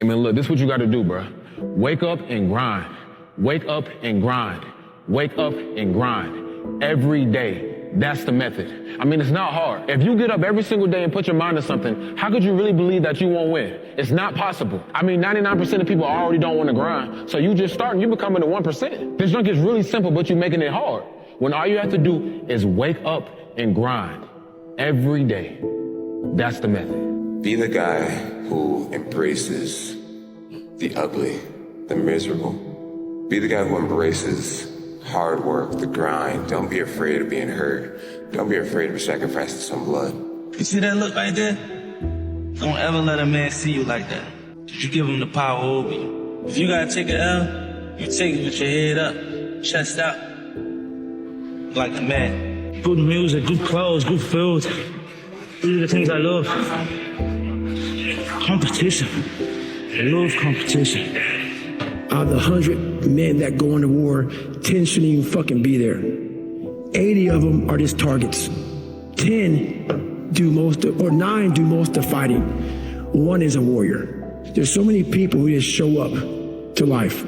I mean, look, this is what you got to do, bro. Wake up and grind. Wake up and grind. Wake up and grind. Every day. That's the method. I mean, it's not hard. If you get up every single day and put your mind to something, how could you really believe that you won't win? It's not possible. I mean, 99% of people already don't want to grind. So you just start and you becoming the 1%. This junk is really simple, but you're making it hard. When all you have to do is wake up and grind. Every day. That's the method. Be the guy who embraces the ugly, the miserable. Be the guy who embraces hard work, the grind. Don't be afraid of being hurt. Don't be afraid of sacrificing some blood. You see that look right there? Don't ever let a man see you like that. You give him the power over you. If you gotta take an L, you take it with your head up, chest out, like a man. Good music, good clothes, good food. These are the things I love. Competition. I love competition. Out of the 100 men that go into war, 10 shouldn't even fucking be there. 80 of them are just targets. 10 do most of, or 9 do most of the fighting. 1 is a warrior. There's so many people who just show up to life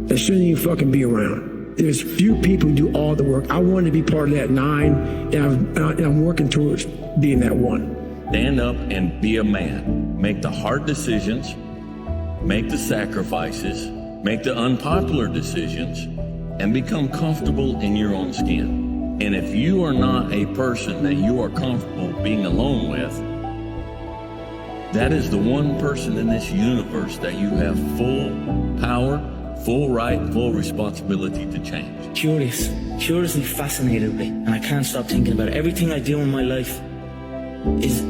that shouldn't even fucking be around. There's few people who do all the work. I wanted to be part of that 9, and I'm working towards being that 1. Stand up and be a man. Make the hard decisions, make the sacrifices, make the unpopular decisions, and become comfortable in your own skin. And if you are not a person that you are comfortable being alone with, that is the one person in this universe that you have full power, full right, full responsibility to change. Curiously fascinated me, and I can't stop thinking about it. Everything I do in my life is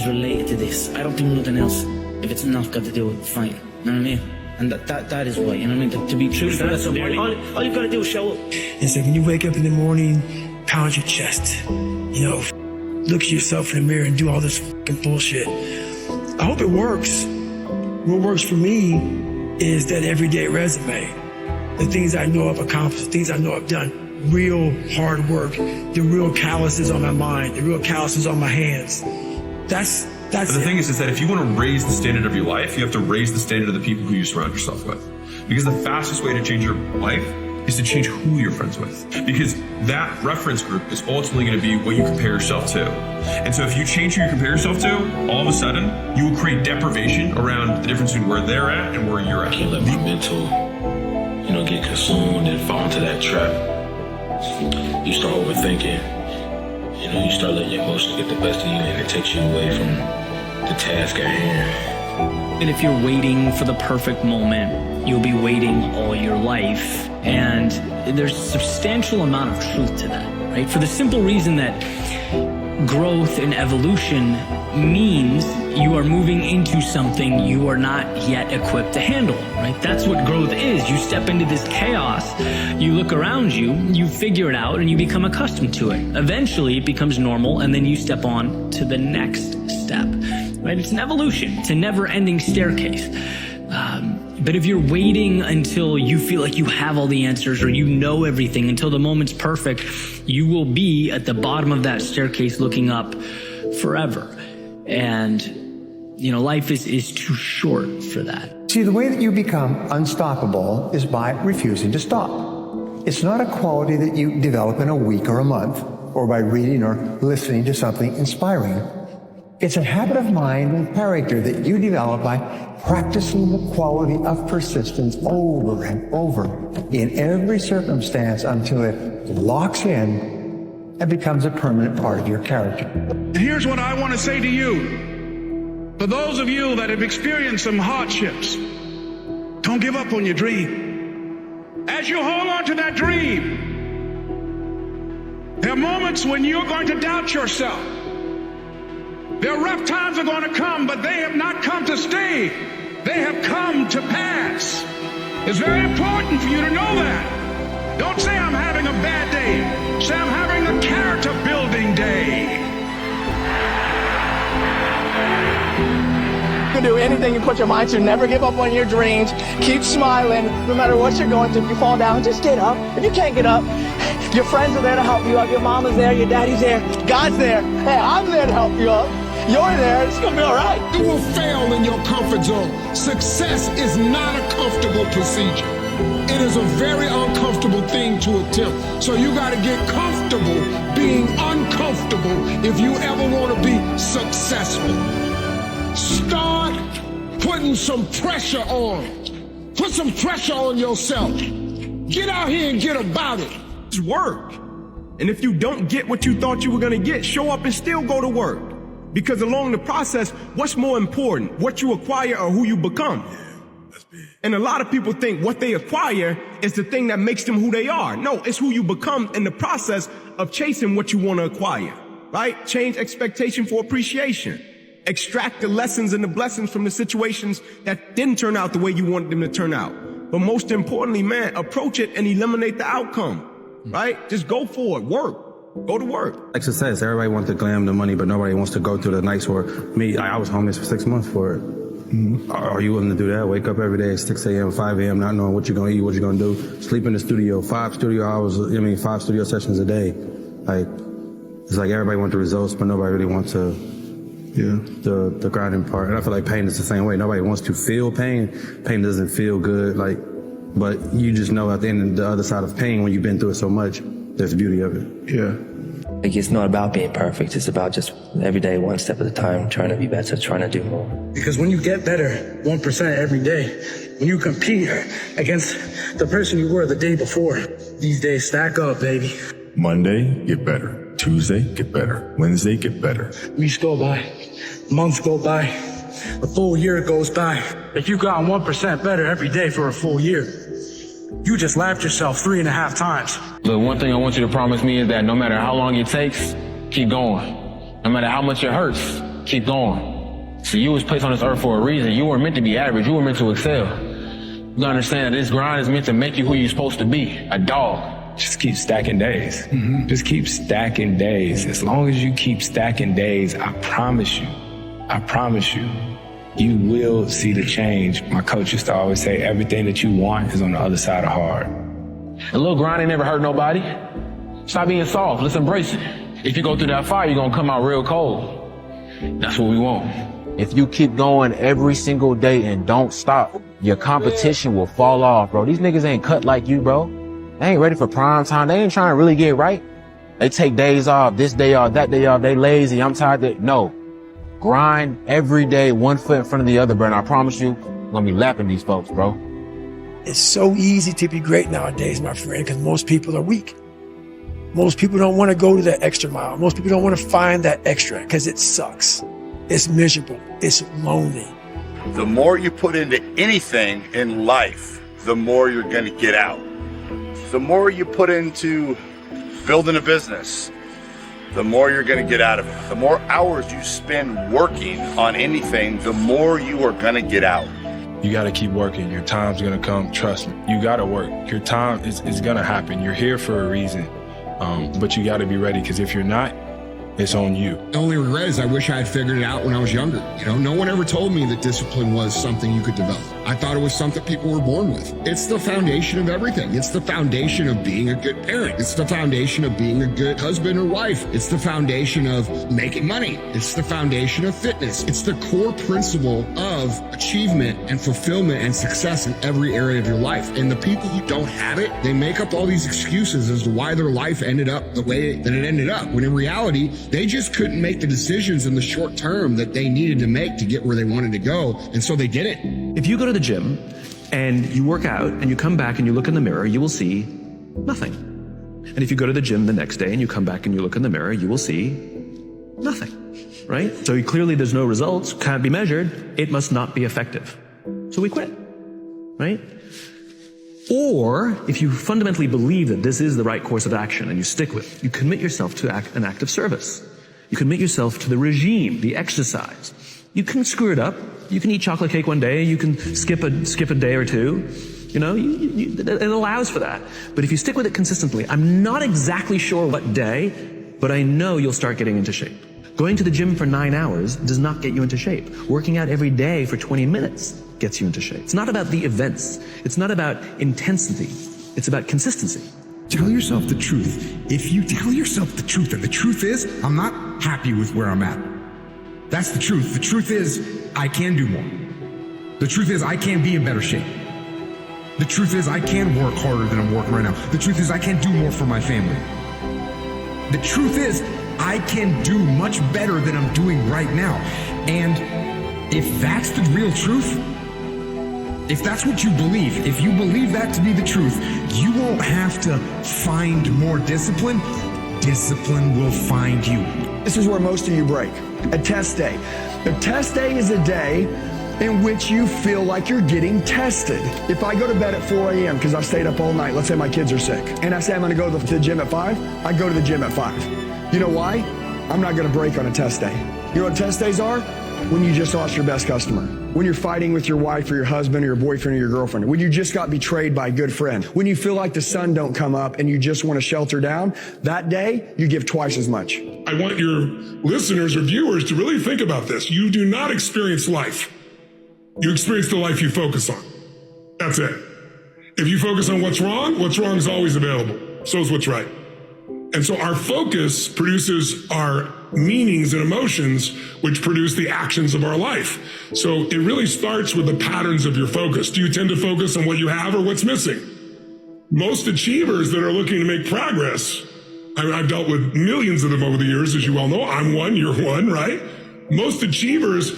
related to this. I don't do nothing else if it's not got to do with fighting. You know what I mean? And that is why, you know what I mean? To be true to that, all you gotta do is show up. And so when you wake up in the morning, pound your chest. You know, look at yourself in the mirror and do all this fucking bullshit. I hope it works. What works for me is that everyday resume. The things I know I've accomplished, the things I know I've done. Real hard work, the real calluses on my mind, the real calluses on my hands. That's but the thing is that if you want to raise the standard of your life, you have to raise the standard of the people who you surround yourself with. Because the fastest way to change your life is to change who you're friends with. Because that reference group is ultimately going to be what you compare yourself to. And so if you change who you compare yourself to, all of a sudden, you will create deprivation around the difference between where they're at and where you're at. Can't let my mental, get consumed and fall into that trap. You start overthinking. You start letting your emotions get the best of you, and it takes you away from the task at hand. And if you're waiting for the perfect moment, you'll be waiting all your life. And there's a substantial amount of truth to that, right? For the simple reason that growth and evolution means you are moving into something you are not yet equipped to handle, right? That's what growth is. You step into this chaos, you look around you, you figure it out, and you become accustomed to it. Eventually, it becomes normal, and then you step on to the next step, right? It's an evolution. It's a never-ending staircase. But if you're waiting until you feel like you have all the answers or you know everything, until the moment's perfect, you will be at the bottom of that staircase looking up forever. And, life is too short for that. See, the way that you become unstoppable is by refusing to stop. It's not a quality that you develop in a week or a month, or by reading or listening to something inspiring. It's a habit of mind and character that you develop by practicing the quality of persistence over and over in every circumstance until it locks in and becomes a permanent part of your character. Here's what I want to say to you. For those of you that have experienced some hardships, don't give up on your dream. As you hold on to that dream, there are moments when you're going to doubt yourself. There are rough times are going to come, but they have not come to stay. They have come to pass. It's very important for you to know that. Don't say I'm having a bad day. Say I'm having a character building day. You can do anything you put your mind to. Never give up on your dreams. Keep smiling. No matter what you're going through, if you fall down, just get up. If you can't get up, your friends are there to help you up. Your mama's there, your daddy's there, God's there. Hey, I'm there to help you up. You're there. It's gonna be all right. You will fail in your comfort zone. Success is not a comfortable procedure. It is a very uncomfortable thing to attempt. So you got to get comfortable being uncomfortable if you ever want to be successful. Start putting some pressure on. Put some pressure on yourself. Get out here and get about it. It's work. And if you don't get what you thought you were going to get, show up and still go to work. Because along the process, what's more important, what you acquire or who you become? And a lot of people think what they acquire is the thing that makes them who they are. No, it's who you become in the process of chasing what you want to acquire, right? Change expectation for appreciation. Extract the lessons and the blessings from the situations that didn't turn out the way you wanted them to turn out. But most importantly, man, approach it and eliminate the outcome, right? Just go for it, work, go to work. Like success, everybody wants the glam, the money, but nobody wants to go through the nights where I was homeless for 6 months for it. Are you willing to do that? Wake up every day at 6 a.m., 5 a.m., not knowing what you're going to eat, what you're going to do. Sleep in the studio, 5 studio sessions a day. Like, it's like everybody wants the results, but nobody really wants to, the grinding part. And I feel like pain is the same way. Nobody wants to feel pain. Pain doesn't feel good, like, but you just know at the end of the other side of pain, when you've been through it so much, there's the beauty of it. Yeah. Like, it's not about being perfect. It's about just every day, one step at a time, trying to be better, trying to do more. Because when you get better 1% every day, when you compete against the person you were the day before, these days stack up, baby. Monday, get better. Tuesday, get better. Wednesday, get better. Weeks go by, months go by, a full year goes by. If you got 1% better every day for a full year, you just laughed yourself 3.5 times. Look, one thing I want you to promise me is that no matter how long it takes, keep going. No matter how much it hurts, keep going. So you was placed on this earth for a reason. You weren't meant to be average. You were meant to excel. You gotta understand that this grind is meant to make you who you're supposed to be, a dog. Just keep stacking days. Just keep stacking days. As long as you keep stacking days, I promise you, you will see the change. My coach used to always say, everything that you want is on the other side of hard. A little grind ain't never hurt nobody. Stop being soft. Let's embrace it. If you go through that fire, you're gonna come out real cold. That's what we want. If you keep going every single day and don't stop, your competition will fall off, bro. These niggas ain't cut like you, bro. They ain't ready for prime time. They ain't trying to really get right. They take days off, this day off, that day off. They lazy. I'm tired. No. Grind every day, one foot in front of the other, bro. And I promise you, I'm gonna be lapping these folks, bro. It's so easy to be great nowadays, my friend, because most people are weak. Most people don't want to go to that extra mile. Most people don't want to find that extra because it sucks. It's miserable. It's lonely. The more you put into anything in life, the more you're going to get out. The more you put into building a business, the more you're going to get out of it. The more hours you spend working on anything, the more you are going to get out. You got to keep working. Your time's going to come. Trust me. You got to work. Your time is going to happen. You're here for a reason. But you got to be ready, because if you're not, it's on you. The only regret is I wish I had figured it out when I was younger. You know, no one ever told me that discipline was something you could develop. I thought it was something people were born with. It's the foundation of everything. It's the foundation of being a good parent. It's the foundation of being a good husband or wife. It's the foundation of making money. It's the foundation of fitness. It's the core principle of achievement and fulfillment and success in every area of your life. And the people who don't have it, they make up all these excuses as to why their life ended up the way that it ended up, when in reality, they just couldn't make the decisions in the short term that they needed to make to get where they wanted to go, and so they didn't. If you go to the gym and you work out and you come back and you look in the mirror, you will see nothing. And if you go to the gym the next day and you come back and you look in the mirror, you will see nothing, right? So clearly there's no results, can't be measured, it must not be effective. So we quit, right? Or if you fundamentally believe that this is the right course of action and you stick with it, you commit yourself to an act of service. You commit yourself to the regime, the exercise. You can screw it up. You can eat chocolate cake one day. You can skip a day or two. You know, it allows for that. But if you stick with it consistently, I'm not exactly sure what day, but I know you'll start getting into shape. Going to the gym for 9 hours does not get you into shape. Working out every day for 20 minutes gets you into shape. It's not about the events. It's not about intensity. It's about consistency. Tell yourself the truth. If you tell yourself the truth, and the truth is, I'm not happy with where I'm at, That's the truth. The truth is, I can do more. The truth is, I can be in better shape. The truth is, I can work harder than I'm working right now. The truth is, I can do more for my family. The truth is, I can do much better than I'm doing right now. And if that's the real truth, if that's what you believe, if you believe that to be the truth, you won't have to find more discipline. Discipline will find you. This is where most of you break. A test day. A test day is a day in which you feel like you're getting tested. If I go to bed at 4 a.m. because I've stayed up all night, let's say my kids are sick, and I say I'm gonna go to the gym at 5, I go to the gym at 5. You know why? I'm not gonna break on a test day. You know what test days are? When you just lost your best customer. When you're fighting with your wife or your husband or your boyfriend or your girlfriend. When you just got betrayed by a good friend. When you feel like the sun don't come up and you just want to shelter down, that day you give twice as much. I want your listeners or viewers to really think about this. You do not experience life. You experience the life you focus on. That's it. If you focus on what's wrong is always available. So is what's right. And so our focus produces our meanings and emotions, which produce the actions of our life. So it really starts with the patterns of your focus. Do you tend to focus on what you have or what's missing? Most achievers that are looking to make progress, I've dealt with millions of them over the years, as you well know. I'm one, you're one, right? Most achievers,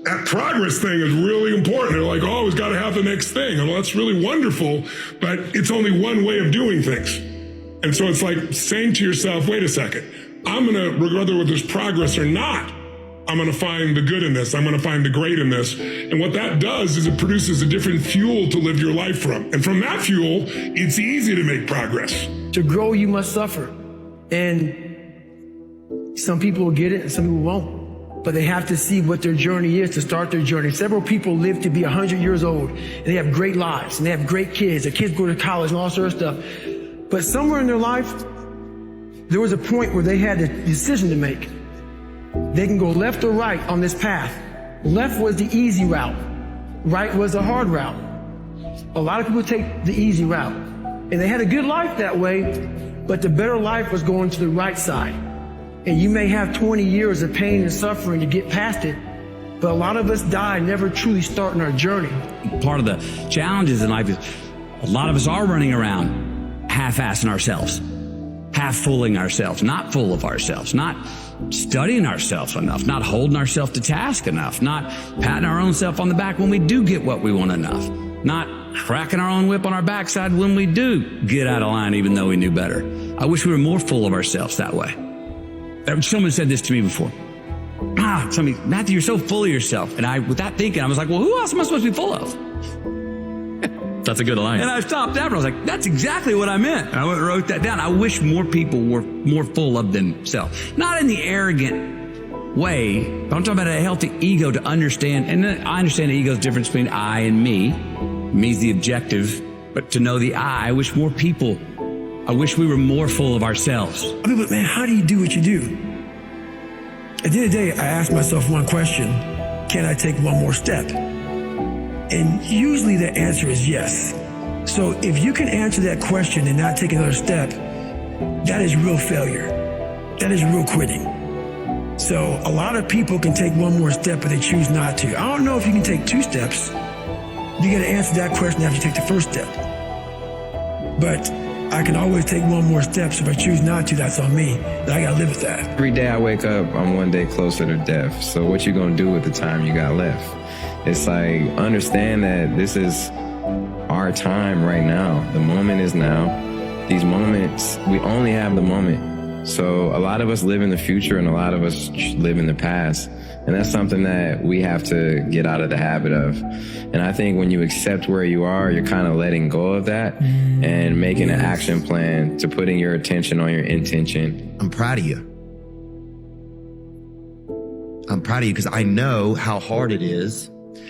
that progress thing is really important. They're like, oh, we've got to have the next thing. Well, that's really wonderful, but it's only one way of doing things. And so it's like saying to yourself, wait a second, I'm going to, whether there's progress or not, I'm going to find the good in this. I'm going to find the great in this. And what that does is it produces a different fuel to live your life from. And from that fuel, it's easy to make progress. To grow, you must suffer. And some people will get it and some people won't. But they have to see what their journey is to start their journey. Several people live to be 100 years old, and they have great lives, and they have great kids. Their kids go to college and all sorts of stuff. But somewhere in their life, there was a point where they had a decision to make. They can go left or right on this path. Left was the easy route. Right was the hard route. A lot of people take the easy route. And they had a good life that way, but the better life was going to the right side. And you may have 20 years of pain and suffering to get past it, but a lot of us die never truly starting our journey. Part of the challenges in life is a lot of us are running around half-assing ourselves, half-fooling ourselves, not full of ourselves, not studying ourselves enough, not holding ourselves to task enough, not patting our own self on the back when we do get what we want enough, not cracking our own whip on our backside when we do get out of line even though we knew better. I wish we were more full of ourselves that way. Someone said this to me before. Somebody, Matthew, you're so full of yourself. And with that thinking, I was like, well, who else am I supposed to be full of? That's a good line. And I stopped after. I was like, that's exactly what I meant. And I wrote that down. I wish more people were more full of themselves. Not in the arrogant way, but I'm talking about a healthy ego to understand. And I understand the ego's difference between I and me. Me's the objective, but to know the I wish more people, I wish we were more full of ourselves. But man, how do you do what you do? At the end of the day, I ask myself one question: can I take one more step? And usually the answer is yes. So if you can answer that question and not take another step, that is real failure. That is real quitting. So a lot of people can take one more step, but they choose not to. I don't know if you can take 2 steps. You got to answer that question after you take the first step. But I can always take one more step, so if I choose not to, that's on me. But I gotta live with that. Every day I wake up, I'm one day closer to death. So what you gonna do with the time you got left? It's like, understand that this is our time right now. The moment is now. These moments, we only have the moment. So a lot of us live in the future and a lot of us live in the past. And that's something that we have to get out of the habit of. And I think when you accept where you are, you're kind of letting go of that and making an action plan to putting your attention on your intention. I'm proud of you. I'm proud of you because I know how hard it is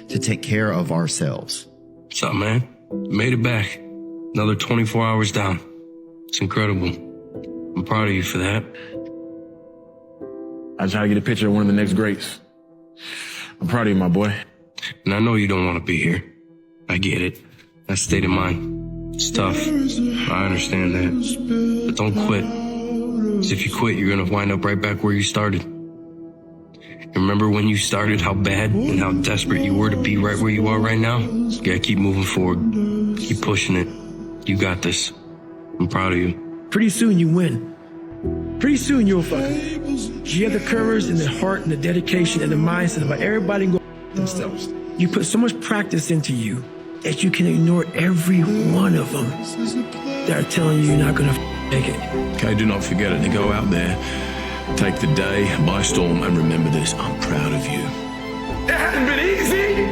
to take care of ourselves. What's up, man? Made it back. Another 24 hours down. It's incredible. I'm proud of you for that. I try to get a picture of one of the next greats. I'm proud of you, my boy. And I know you don't want to be here. I get it. That state of mind. It's tough. I understand that. But don't quit. Because if you quit, you're going to wind up right back where you started. Remember when you started, how bad and how desperate you were to be right where you are right now? You gotta keep moving forward. Keep pushing it. You got this. I'm proud of you. Pretty soon you win. Pretty soon you'll fucking. You have the courage and the heart and the dedication and the mindset of everybody go themselves. You put so much practice into you that you can ignore every one of them that are telling you you're not gonna make it. Okay, do not forget it. To go out there, take the day by storm, and remember this: I'm proud of you. It hasn't been easy.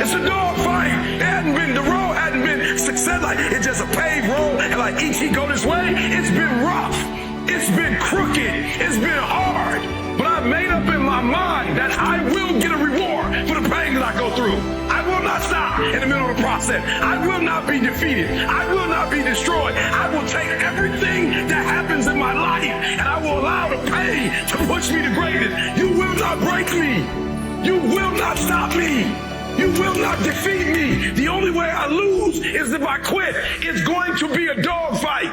It's a dog fight. It hadn't been, the road hadn't been success. Like, it's just a paved road, and like each he go this way. It's been rough. It's been crooked. It's been hard. But I've made up in my mind that I will get a reward for the pain that I go through. I will not stop in the middle of the process. I will not be defeated. I will not be destroyed. I will take everything that happens in my life and I will allow the pain to push me to greatness. You will not break me. You will not stop me. You will not defeat me. The only way I lose is if I quit. It's going to be a dog fight.